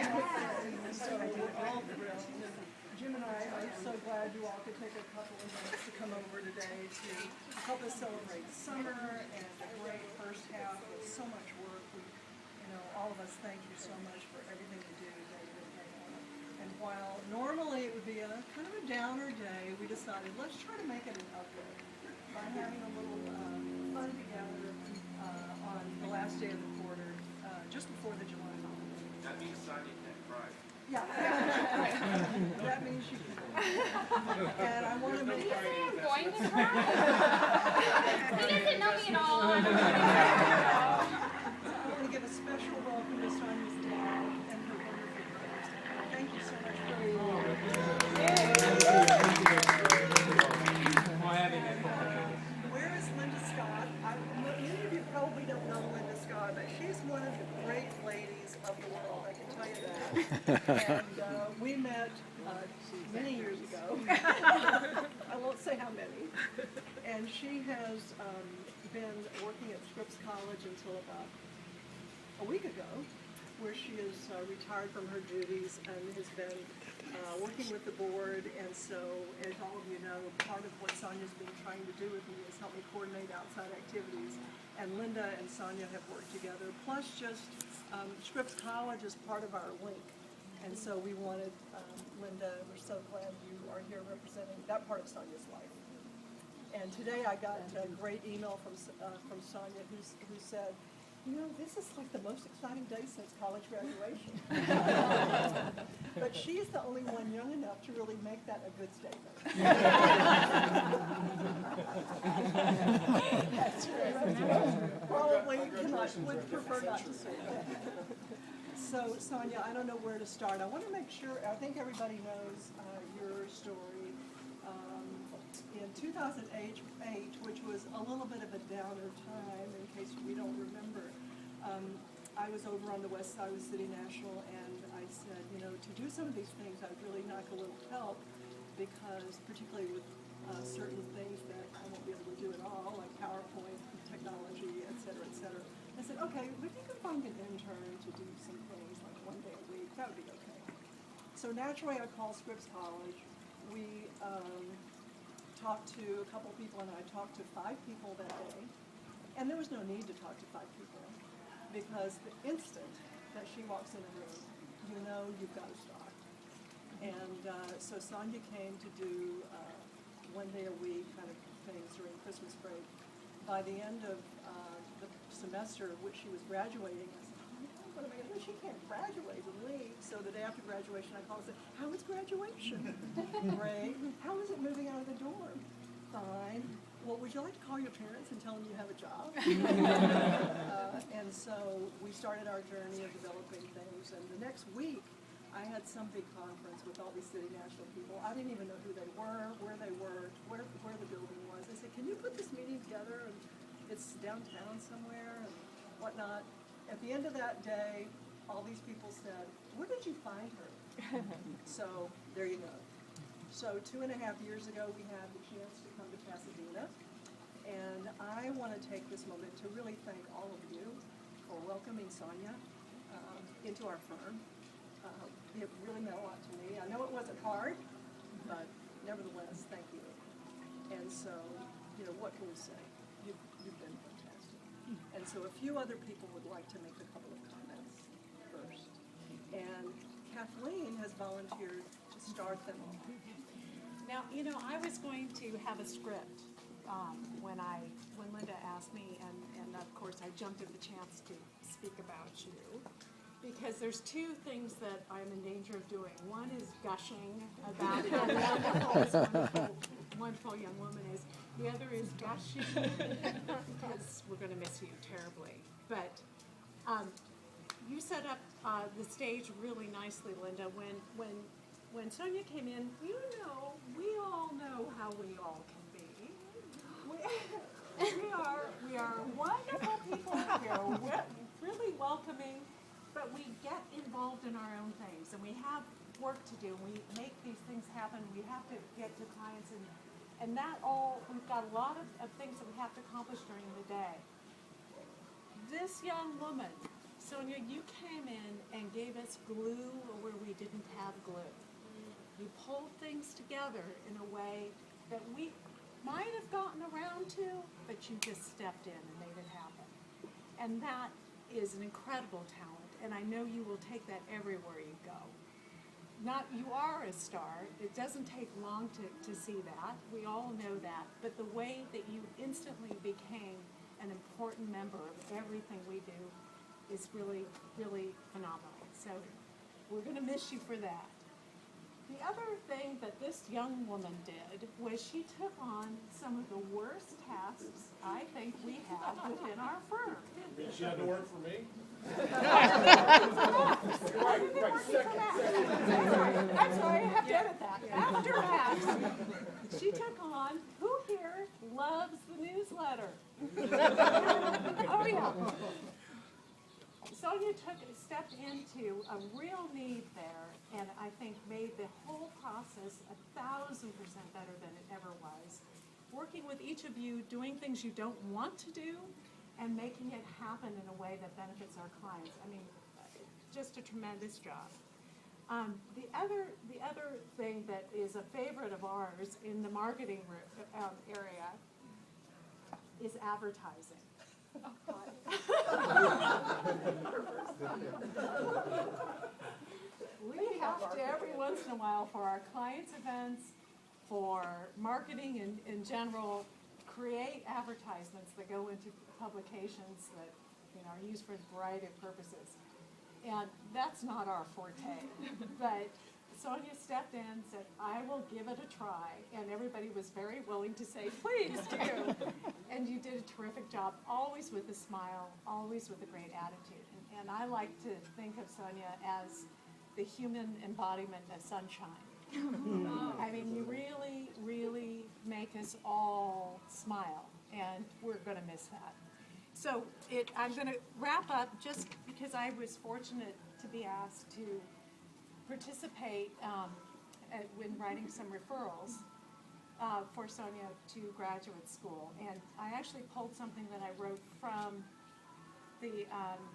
So we're all thrilled. Jim and I are so glad you all could take a couple of minutes to come over today to help us celebrate summer and the great first half with so much work. All of us thank you so much for everything you do, David and Pamela. And while normally it would be a kind of a downer day, we decided let's try to make it an upgrade by having a little fun together on the last day of the quarter, just before the July holiday. That means Sonja can't cry. Yeah, that means you can. And I want to make I'm going to cry. He doesn't know me at all. I want to give a special welcome to Sonja's dad and her wonderful brothers. Thank you so much for Where is Linda Scott? Many of you probably don't know Linda Scott, but she's one of the great ladies of the world, I can tell you that. And we met many years ago. I won't say how many. And she has been working at Scripps College until about a week ago, where she is retired from her duties and has been working with the board. And so, as all of you know, part of what Sonja's been trying to do with me is help me coordinate outside activities. And Linda and Sonja have worked together, plus just Scripps College is part of our link. And so we wanted, Linda, we're so glad you are here representing that part of Sonja's life. And today I got a great email from Sonja who said, this is like the most exciting day since college graduation. But she's the only one young enough to really make that a good statement. That's right. Probably would prefer not to say that. So, Sonja, I don't know where to start. I want to make sure, I think everybody knows your story. In 2008, which was a little bit of a downer time, in case we don't remember, I was over on the west side of City National, and I said, to do some of these things, I'd really like a little help, because particularly with certain things that I won't be able to do at all, like PowerPoint, technology, et cetera, et cetera. I said, okay, if you could find an intern to do some things, like one day a week, that would be okay. So naturally, I called Scripps College. We talked to a couple people, and I talked to 5 people that day. And there was no need to talk to 5 people, because the instant that she walks in a room, you've got to start. And so Sonja came to do one day a week kind of things during Christmas break. By the end of the semester, which she was graduating, I said, what am I going to do? She can't graduate and leave. So the day after graduation, I called and said, how is graduation? Great. How is it moving out of the dorm? Fine. Well, would you like to call your parents and tell them you have a job? And so we started our journey of developing things. And the next week, I had some big conference with all these City National people. I didn't even know who they were, where they were, where the building was. I said, can you put this meeting together? And it's downtown somewhere and whatnot. At the end of that day, all these people said, where did you find her? So there you go. So 2.5 years ago, we had the chance to come to Pasadena. And I want to take this moment to really thank all of you for welcoming Sonja into our firm. It really meant a lot to me. I know it wasn't hard, but nevertheless, thank you. And so, what can we say? You've been fantastic. And so a few other people would like to make a couple of comments first. And Kathleen has volunteered to start them all. Now, I was going to have a script when Linda asked me, and of course I jumped at the chance to speak about you, because there's 2 things that I'm in danger of doing. One is gushing about how wonderful this wonderful young woman is. The other is gushing because we're going to miss you terribly. But you set up the stage really nicely, Linda. When Sonja came in, we all know how we all can be. We are wonderful people. We are really welcoming, but we get involved in our own things, and we have work to do. We make these things happen. We have to get to clients, and that all, we've got a lot of things that we have to accomplish during the day. This young woman Sonja, you came in and gave us glue where we didn't have glue. You pulled things together in a way that we might have gotten around to, but you just stepped in and made it happen. And that is an incredible talent, and I know you will take that everywhere you go. You are a star. It doesn't take long to see that. We all know that. But the way that you instantly became an important member of everything we do is really, really phenomenal. So we're going to miss you for that. The other thing that this young woman did was she took on some of the worst tasks I think we have within our firm. She had to work for me? I'm sorry, I have to edit that. After that, she took on, who here loves the newsletter? Oh, yeah. Sonja stepped into a real need there, and I think made the whole process 1,000% better than it ever was. Working with each of you, doing things you don't want to do, and making it happen in a way that benefits our clients. I mean, just a tremendous job. The other thing that is a favorite of ours in the marketing area is advertising. We have to, every once in a while, for our clients' events, for marketing in general, create advertisements that go into publications that are used for a variety of purposes. And that's not our forte. But Sonja stepped in, said, I will give it a try. And everybody was very willing to say, please do. And you did a terrific job, always with a smile, always with a great attitude. And I like to think of Sonja as the human embodiment of sunshine. I mean, you really, really make us all smile, and we're going to miss that. So I'm going to wrap up just because I was fortunate to be asked to participate when writing some referrals for Sonja to graduate school. And I actually pulled something that I wrote from the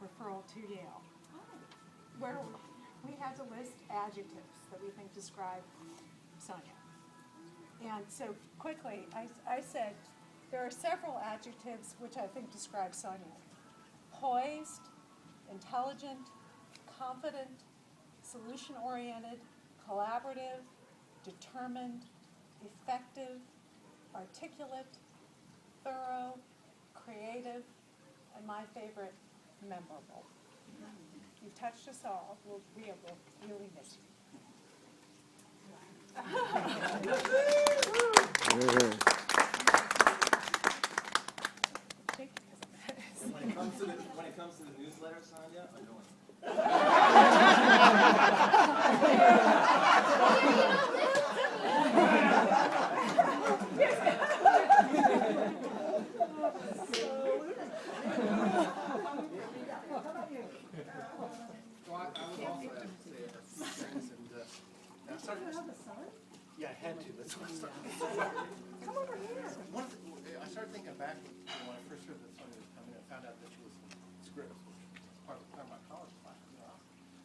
referral to Yale, where we had to list adjectives that we think describe Sonja. And so quickly, I said, there are several adjectives which I think describe Sonja. Poised, intelligent, confident, solution-oriented, collaborative, determined, effective, articulate, thorough, creative, and my favorite, memorable. You've touched us all. We will really miss you. When it comes to the newsletter, Sonja, I don't. Yeah, I had to. That's what I started. Come over here. I started thinking back when I first heard that Sonja was coming. I found out that she was in scripts, which was part of my college class.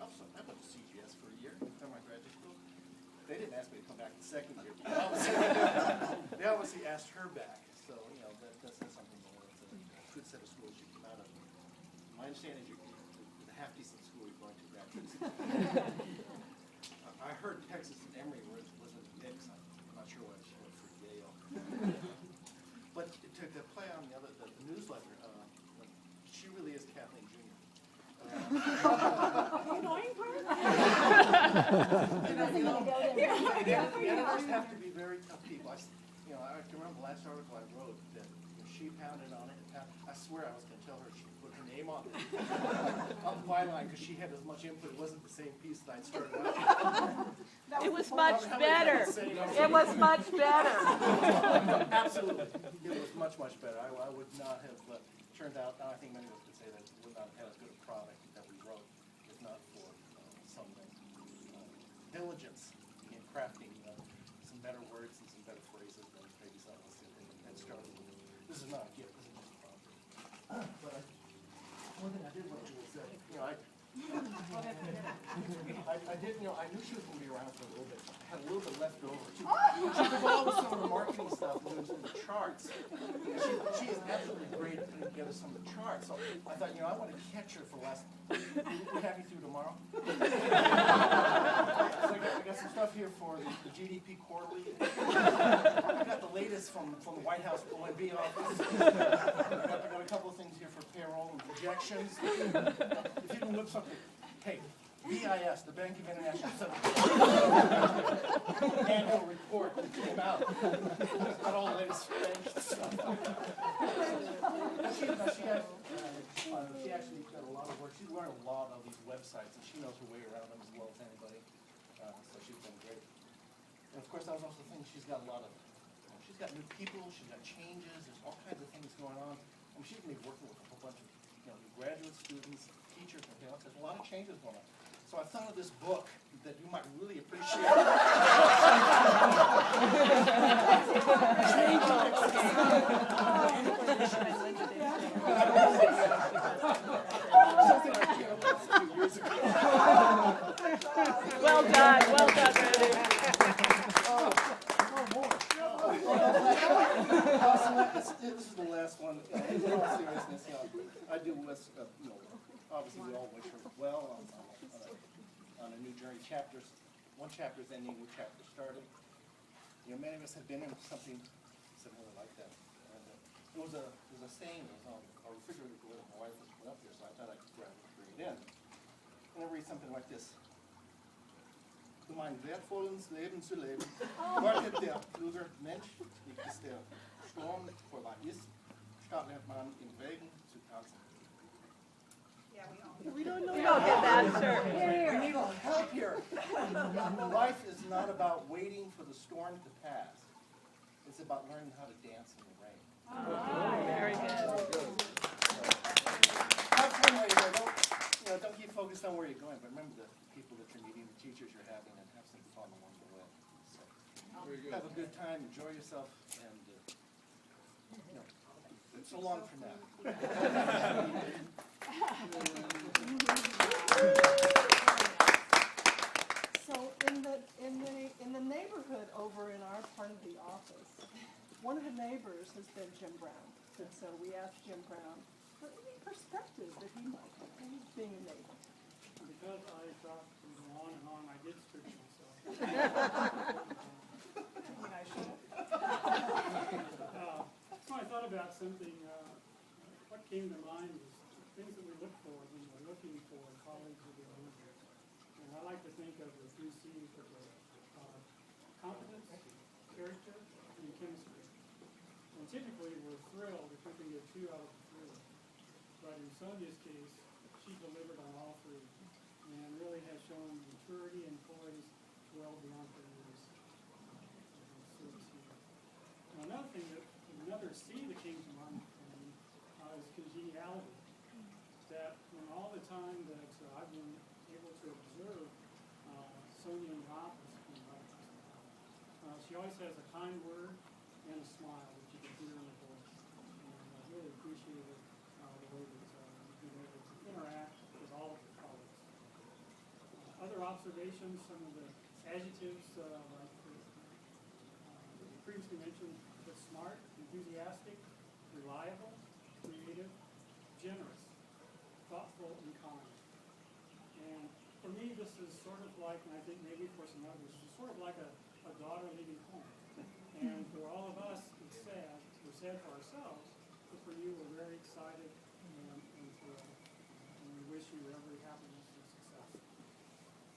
I went to CGS for a year after my graduate school. They didn't ask me to come back the second year. They obviously asked her back. So that says something more. It's a good set of schools you came out of. My understanding is it's a half decent school you're going to graduate school. I heard Texas and Emory was a mix. I'm not sure why she went for Yale. But to play on the newsletter, she really is Kathleen Jr. The annoying part? The editors have to be very tough people. I can remember the last article I wrote that she pounded on it. I swear I was going to tell her she put her name on it. On the byline, because she had as much input. It wasn't the same piece that I'd started out. It was much better. It was much better. Absolutely. It was much, much better. I would not have turned out, I think many of us could say that we would not have had as good a product that we wrote if not for some diligence in crafting some better words and some better phrases than maybe some of us had started with. This is not a gift. This is just a problem. But one thing I did want to do is that, I didn't, I knew she was going to be around for a little bit. I had a little bit left over. She was involved with some of the marketing stuff and doing the charts. She is absolutely great at putting together some of the charts. So I thought, I want to catch her for last. We have you through tomorrow. So I got some stuff here for the GDP quarterly. I got the latest from the White House OMB office. I got a couple of things here for payroll and projections. If you can look something, hey, BIS, the Bank of International annual report that came out. It's got all the latest bank stuff. She actually did a lot of work. She's learned a lot of these websites, and she knows her way around them as well as anybody. So she's been great. And of course, that was also the thing. She's got a lot of, she's got new people. She's got changes. There's all kinds of things going on. I mean, she's going to be working with a whole bunch of new graduate students, teachers, and everything else. There's a lot of changes going on. So I thought of this book that you might really appreciate. Something I came up with a few years ago. Well done, Randy. This is the last one. In all seriousness, I do with, obviously we all wish her well on a new journey. One chapter is ending, new chapter started. Many of us have been in something similar like that. And it was a saying. It was on a refrigerator door that my wife was put up there, so I thought I could grab it and bring it in. And it reads something like this. Um ein wertvolles Leben zu leben, wartet der kluge Mensch, bis der Sturm vorbei ist, startet man im Regen zu tanzen. We don't get that, sir. We need a little help here. Life is not about waiting for the storm to pass. It's about learning how to dance in the rain. Very good. Have fun while you're there. Don't keep focused on where you're going, but remember the people that you're meeting, the teachers you're having, and have some fun along the way. So, have a good time, enjoy yourself, and so long for now. So in the neighborhood over in our part of the office, one of the neighbors has been Jim Brown. And so we asked Jim Brown for any perspective that he might have being a neighbor. Because I talked on and on, I did script myself. So I thought about something, what came to mind is things that we look for when we're looking for colleagues of the leaders. And I like to think of the 3 C's of competence, character, and chemistry. And typically we're thrilled if we can get 2 out of the 3. But in Sonja's case, she delivered on all 3 and really has shown maturity and poise well beyond her years of service here. Now, another C that came to mind for me is congeniality. That in all the time that I've been able to observe Sonja in the office, she always has a kind word and a smile that you can hear in her voice. And I really appreciated the way that you've been able to interact with all of your colleagues. Other observations, some of the adjectives like previously mentioned, but smart, enthusiastic, reliable, creative, generous, thoughtful, and kind. And for me, this is sort of like, and I think maybe for some others, it's sort of like a daughter leaving home. And for all of us, it's sad. We're sad for ourselves, but for you, we're very excited and thrilled. And we wish you every happiness and success.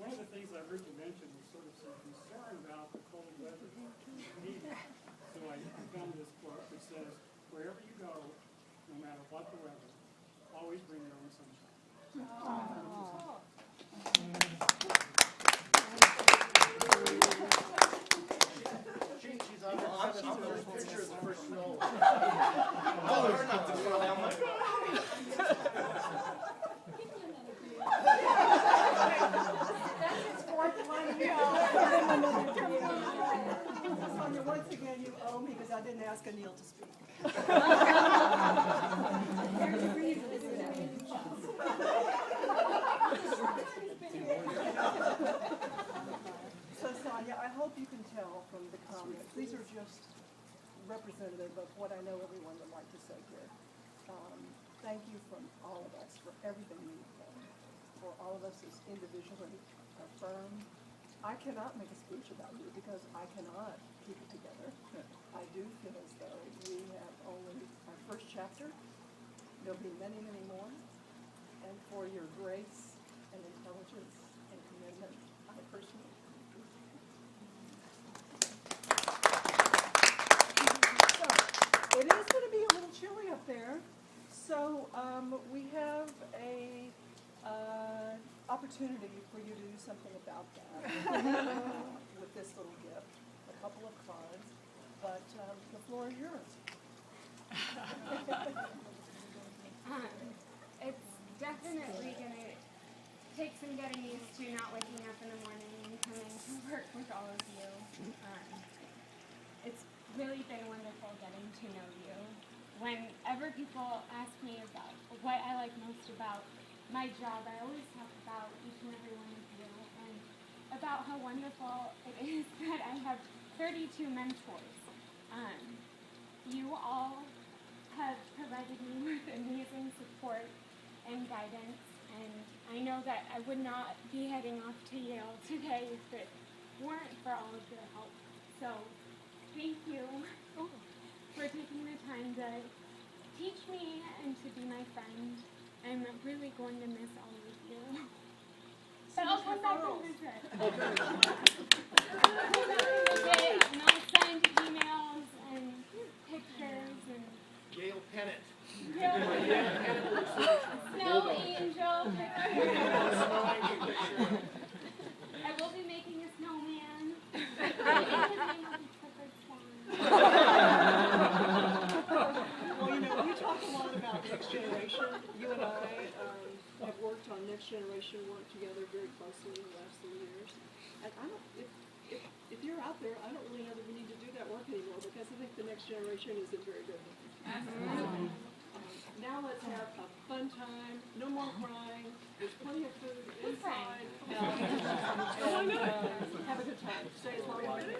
One of the things I heard you mention was sort of some concern about the cold weather. So I found this quote that says, wherever you go, no matter what the weather, always bring your own sunshine. She's on the first picture of the first snow. Tell her not to throw down my Sonja, once again, you owe me because I didn't ask Anil to speak. There's a reason, isn't there? hope you can tell from the comments, these are just representative of what I know everyone would like to say here. Thank you from all of us for everything you've done, for all of us as individually affirmed. I cannot make a speech about you because I cannot keep it together. I do feel as though we have only our first chapter. There'll be many, many more. And for your grace and intelligence and commitment, I personally appreciate it. So, it is going to be a little chilly up there. So we have a opportunity for you to do something about that with this little gift, a couple of cards, but the floor is yours. It's definitely gonna take some getting used to not waking up in the morning and coming to work with all of you. It's really been wonderful getting to know you. Whenever people ask me about what I like most about my job, I always talk about each and every one of you and about how wonderful it is that I have 32 mentors. You all have provided me with amazing support and guidance, and I know that I would not be heading off to Yale today if it weren't for all of your help. So, thank you for taking the time to teach me and to be my friend. I'm really going to miss all of you. But I'll come back and visit. And I'll send emails and pictures and Yale pennant. snow angel pictures. I will be making a snowman. His name will be Clifford Swan. Well, you know, we talk a lot about next generation. You and I have worked on next generation work together very closely in the last 3 years. And I don't, if you're out there, I don't really know that we need to do that work anymore because I think the next generation is in very good hands. Now let's have a fun time. No more crying. There's plenty of food inside. No, why not? Have a good time. Stay as long as you can.